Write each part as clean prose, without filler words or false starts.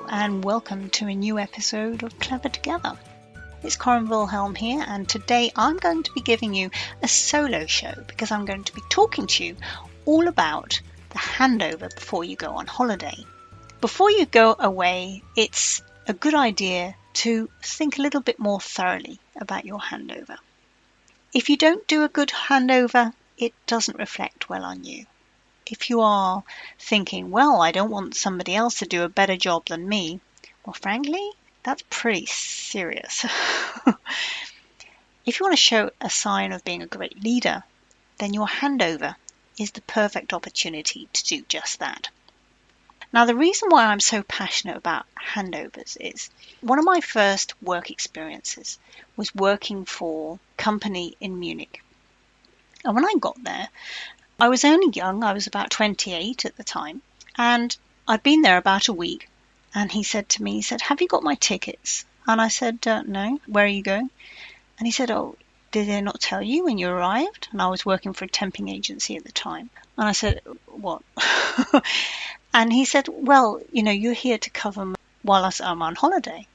and welcome to a new episode of Clever Together. It's Corinne Wilhelm here, and today I'm going to be giving you a solo show because I'm going to be talking to you all about the handover before you go on holiday. Before you go away, it's a good idea to think a little bit more thoroughly about your handover. If you don't do a good handover, it doesn't reflect well on you. If you are thinking, well, I don't want somebody else to do a better job than me, well, frankly, that's pretty serious. If you want to show a sign of being a great leader, then your handover is the perfect opportunity to do just that. Now, the reason why I'm so passionate about handovers is one of my first work experiences was working for a company in Munich. And when I got there, I was only young, I was about 28 at the time, and I'd been there about a week, and he said to me, have you got my tickets? And I said, no, where are you going? And he said, oh, did they not tell you when you arrived? And I was working for a temping agency at the time. And I said, what? And he said, well, you're here to cover me while I'm on holiday.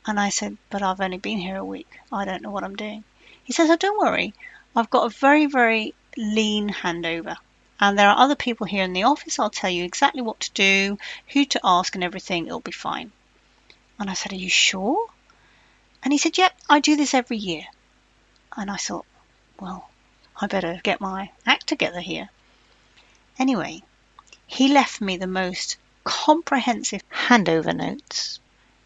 And I said, but I've only been here a week. I don't know what I'm doing. He says, oh, don't worry. I've got a very, very lean handover. And there are other people here in the office. I'll tell you exactly what to do, who to ask and everything. It'll be fine. And I said, are you sure? And he said, yep, I do this every year. And I thought, well, I better get my act together here. Anyway, he left me the most comprehensive handover notes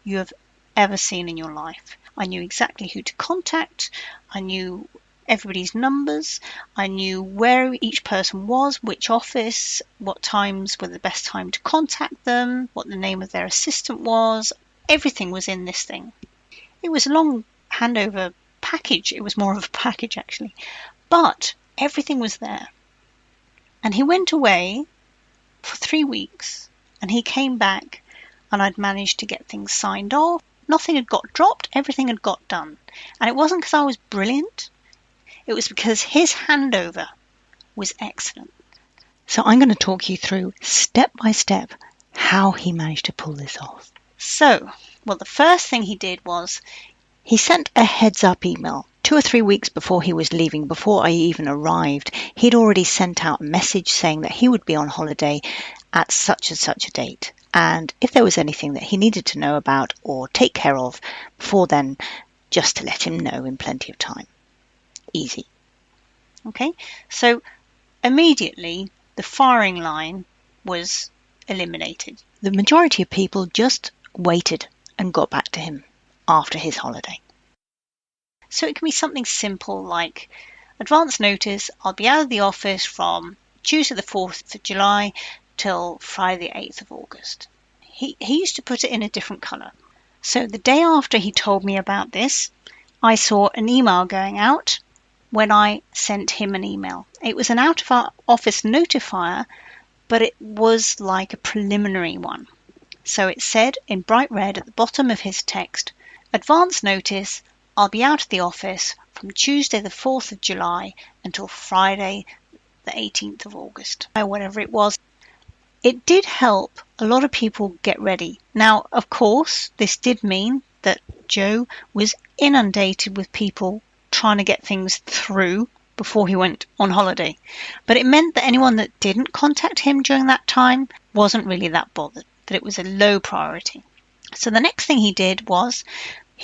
you have ever seen in your life. I knew exactly who to contact. I knew everybody's numbers. I knew where each person was, which office, what times were the best time to contact them, what the name of their assistant was. Everything was in this thing. It was a long handover package. It was more of a package, actually. But everything was there. And he went away for 3 weeks, and he came back, and I'd managed to get things signed off. Nothing had got dropped. Everything had got done. And it wasn't because I was brilliant. It was because his handover was excellent. So I'm going to talk you through step by step how he managed to pull this off. So, well, the first thing he did was he sent a heads up email 2 or 3 weeks before he was leaving, before I even arrived. He'd already sent out a message saying that he would be on holiday at such and such a date. And if there was anything that he needed to know about or take care of before then, just to let him know in plenty of time. Easy. Okay, so immediately the firing line was eliminated. The majority of people just waited and got back to him after his holiday. So it can be something simple like advance notice, I'll be out of the office from Tuesday the 4th of July till Friday the 8th of August. He used to put it in a different colour. So the day after he told me about this, I saw an email going out when I sent him an email. It was an out-of-office notifier, but it was like a preliminary one. So it said in bright red at the bottom of his text, advance notice, I'll be out of the office from Tuesday the 4th of July until Friday the 18th of August, or whatever it was. It did help a lot of people get ready. Now, of course, this did mean that Joe was inundated with people trying to get things through before he went on holiday. But it meant that anyone that didn't contact him during that time wasn't really that bothered, that it was a low priority. So the next thing he did was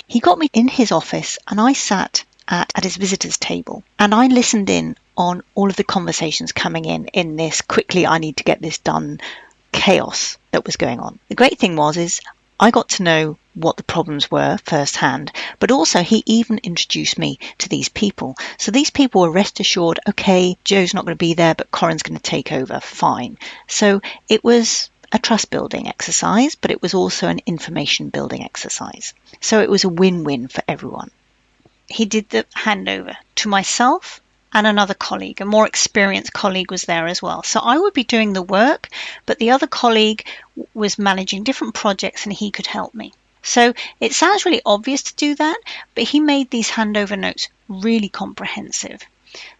he got me in his office, and I sat at his visitors table, and I listened in on all of the conversations coming in this quickly, I need to get this done chaos that was going on. The great thing is I got to know what the problems were firsthand, but also he even introduced me to these people. So these people were rest assured, okay, Joe's not going to be there, but Corinne's going to take over, fine. So it was a trust building exercise, but it was also an information building exercise. So it was a win-win for everyone. He did the handover to myself and another colleague. A more experienced colleague was there as well. So I would be doing the work, but the other colleague was managing different projects and he could help me. So it sounds really obvious to do that, but he made these handover notes really comprehensive.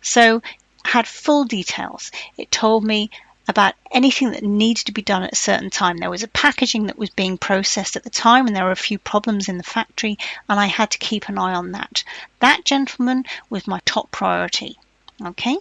So had full details. It told me about anything that needed to be done at a certain time. There was a packaging that was being processed at the time, and there were a few problems in the factory, and I had to keep an eye on that. That gentleman was my top priority. Okay.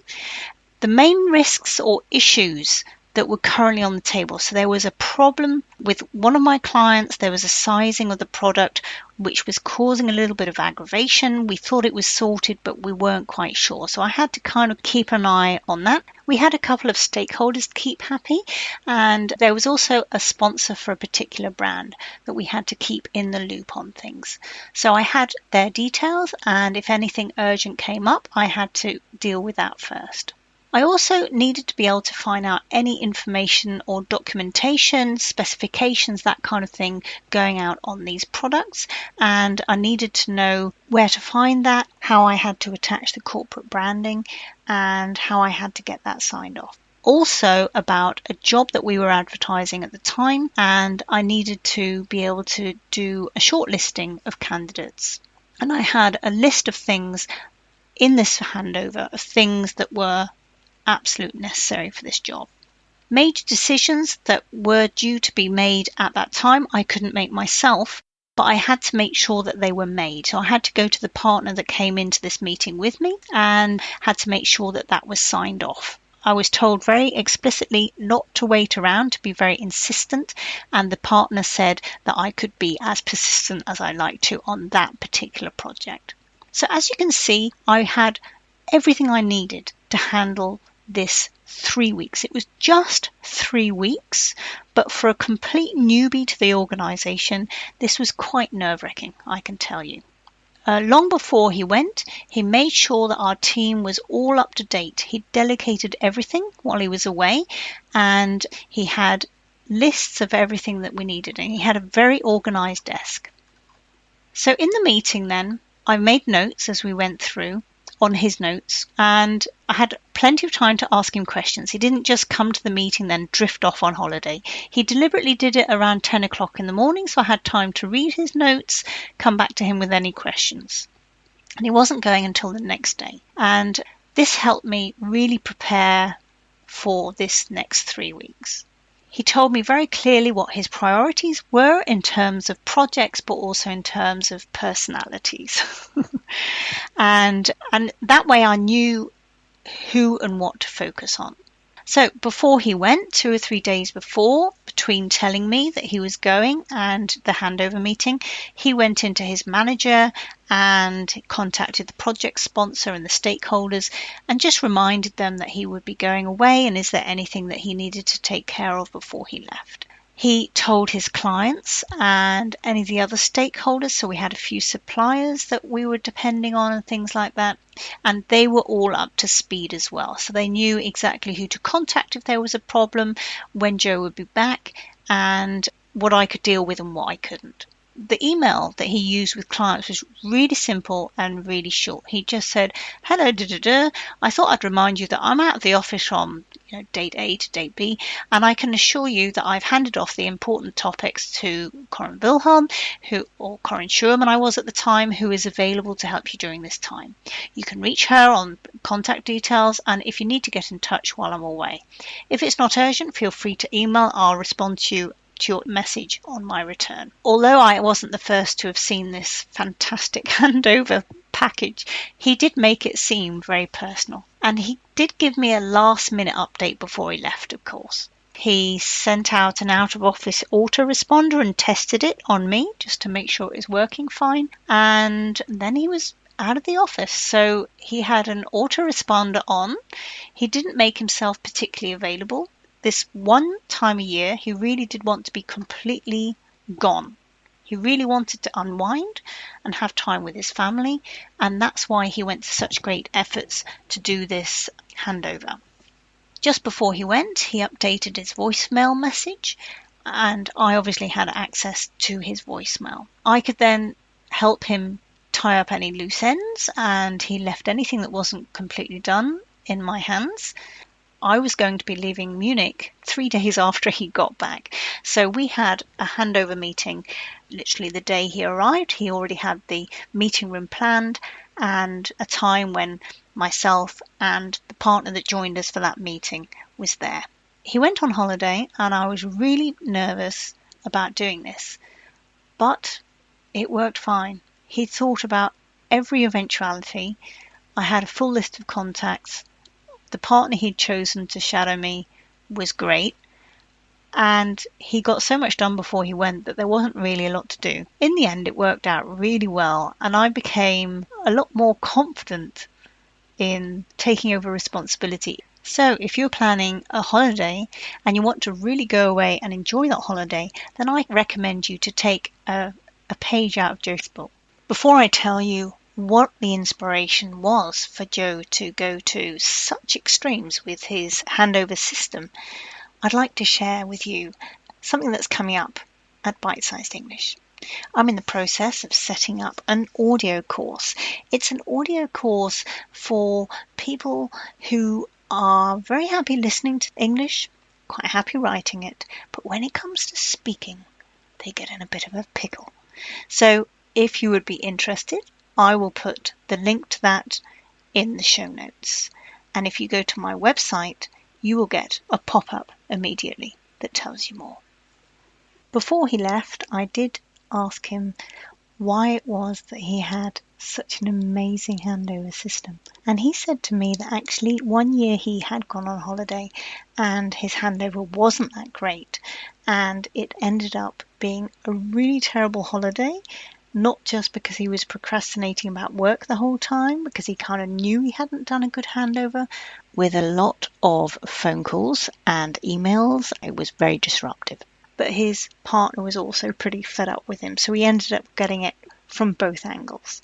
The main risks or issues that were currently on the table. So there was a problem with one of my clients. There was a sizing of the product which was causing a little bit of aggravation. We thought it was sorted, but we weren't quite sure. So I had to kind of keep an eye on that. We had a couple of stakeholders to keep happy, and there was also a sponsor for a particular brand that we had to keep in the loop on things. So I had their details, and if anything urgent came up, I had to deal with that first. I also needed to be able to find out any information or documentation, specifications, that kind of thing going out on these products, and I needed to know where to find that, how I had to attach the corporate branding, and how I had to get that signed off. Also about a job that we were advertising at the time, and I needed to be able to do a shortlisting of candidates. And I had a list of things in this handover of things that were absolute necessary for this job. Major decisions that were due to be made at that time I couldn't make myself, but I had to make sure that they were made. So I had to go to the partner that came into this meeting with me and had to make sure that that was signed off. I was told very explicitly not to wait around, to be very insistent, and the partner said that I could be as persistent as I like to on that particular project. So as you can see, I had everything I needed to handle this 3 weeks. It was just 3 weeks, but for a complete newbie to the organisation, this was quite nerve-wracking, I can tell you. Long before he went, he made sure that our team was all up to date. He delegated everything while he was away, and he had lists of everything that we needed, and he had a very organised desk. So in the meeting then, I made notes as we went through on his notes, and I had plenty of time to ask him questions. He didn't just come to the meeting then drift off on holiday. He deliberately did it around 10 o'clock in the morning, so I had time to read his notes, come back to him with any questions. And he wasn't going until the next day. And this helped me really prepare for this next 3 weeks. He told me very clearly what his priorities were in terms of projects, but also in terms of personalities. and that way I knew who and what to focus on. So before he went, 2 or 3 days before, between telling me that he was going and the handover meeting, he went into his manager and contacted the project sponsor and the stakeholders and just reminded them that he would be going away and is there anything that he needed to take care of before he left. He told his clients and any of the other stakeholders, so we had a few suppliers that we were depending on and things like that, and they were all up to speed as well. So they knew exactly who to contact if there was a problem, when Joe would be back, and what I could deal with and what I couldn't. The email that he used with clients was really simple and really short. He just said, hello, I thought I'd remind you that I'm out of the office from date A to date B, and I can assure you that I've handed off the important topics to Corinne Wilhelm, or Corinne Schumann I was at the time, who is available to help you during this time. You can reach her on contact details, and if you need to get in touch while I'm away. If it's not urgent, feel free to email. I'll respond to you to your message on my return. Although I wasn't the first to have seen this fantastic handover package, he did make it seem very personal. And he did give me a last minute update before he left, of course. He sent out an out-of-office autoresponder and tested it on me just to make sure it was working fine. And then he was out of the office. So he had an autoresponder on. He didn't make himself particularly available. This one time a year, he really did want to be completely gone. He really wanted to unwind and have time with his family, and that's why he went to such great efforts to do this handover. Just before he went, he updated his voicemail message, and I obviously had access to his voicemail. I could then help him tie up any loose ends, and he left anything that wasn't completely done in my hands. I was going to be leaving Munich 3 days after he got back. So we had a handover meeting literally the day he arrived. He already had the meeting room planned and a time when myself and the partner that joined us for that meeting was there. he went on holiday and I was really nervous about doing this, but it worked fine. He thought about every eventuality. I had a full list of contacts. The partner he'd chosen to shadow me was great. And he got so much done before he went that there wasn't really a lot to do. In the end, it worked out really well, and I became a lot more confident in taking over responsibility. So if you're planning a holiday and you want to really go away and enjoy that holiday, then I recommend you to take a page out of Joe's book. Before I tell you what the inspiration was for Joe to go to such extremes with his handover system, I'd like to share with you something that's coming up at Bite-Sized English. I'm in the process of setting up an audio course. It's an audio course for people who are very happy listening to English, quite happy writing it, but when it comes to speaking, they get in a bit of a pickle. So if you would be interested, I will put the link to that in the show notes. And if you go to my website, you will get a pop-up immediately that tells you more. Before he left, I did ask him why it was that he had such an amazing handover system. And he said to me that actually one year he had gone on holiday and his handover wasn't that great. And it ended up being a really terrible holiday, not just because he was procrastinating about work the whole time, because he kind of knew he hadn't done a good handover, with a lot of phone calls and emails. It was very disruptive. But his partner was also pretty fed up with him, so he ended up getting it from both angles.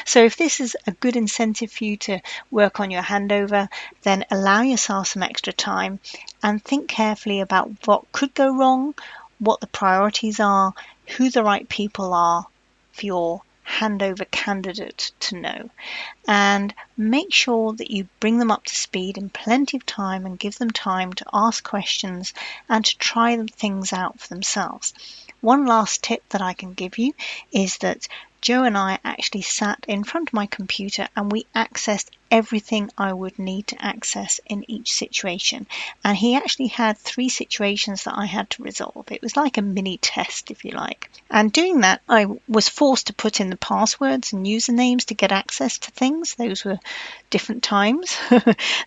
So if this is a good incentive for you to work on your handover, then allow yourself some extra time and think carefully about what could go wrong, what the priorities are, who the right people are for your handover candidate to know, and make sure that you bring them up to speed in plenty of time and give them time to ask questions and to try things out for themselves. One last tip that I can give you is that Joe and I actually sat in front of my computer and we accessed everything I would need to access in each situation. And he actually had 3 situations that I had to resolve. It was like a mini test, if you like. And doing that, I was forced to put in the passwords and usernames to get access to things. Those were different times.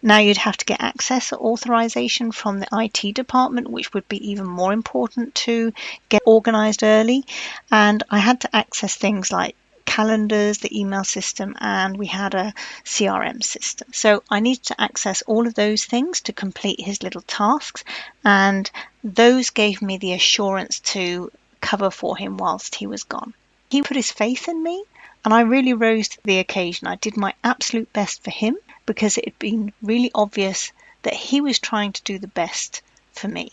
Now you'd have to get access or authorization from the IT department, which would be even more important to get organized early. And I had to access things like calendars, the email system, and we had a CRM system. So I needed to access all of those things to complete his little tasks, and those gave me the assurance to cover for him whilst he was gone. He put his faith in me, and I really rose to the occasion. I did my absolute best for him because it had been really obvious that he was trying to do the best for me.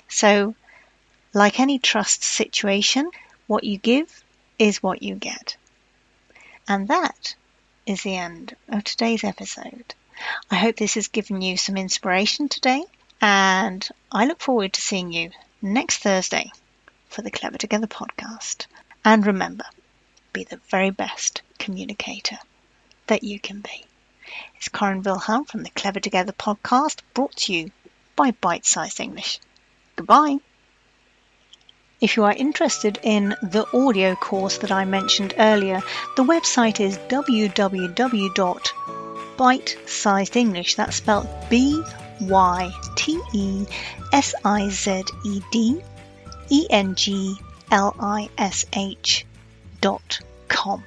So, like any trust situation, what you give is what you get. And that is the end of today's episode. I hope this has given you some inspiration today, and I look forward to seeing you next Thursday for the Clever Together podcast. And remember, be the very best communicator that you can be. It's Corinne Wilhelm from the Clever Together podcast, brought to you by Bite-Sized English. Goodbye. If you are interested in the audio course that I mentioned earlier, the website is www.bitesizedenglish. That's spelled BYTESIZEDENGLISH.com.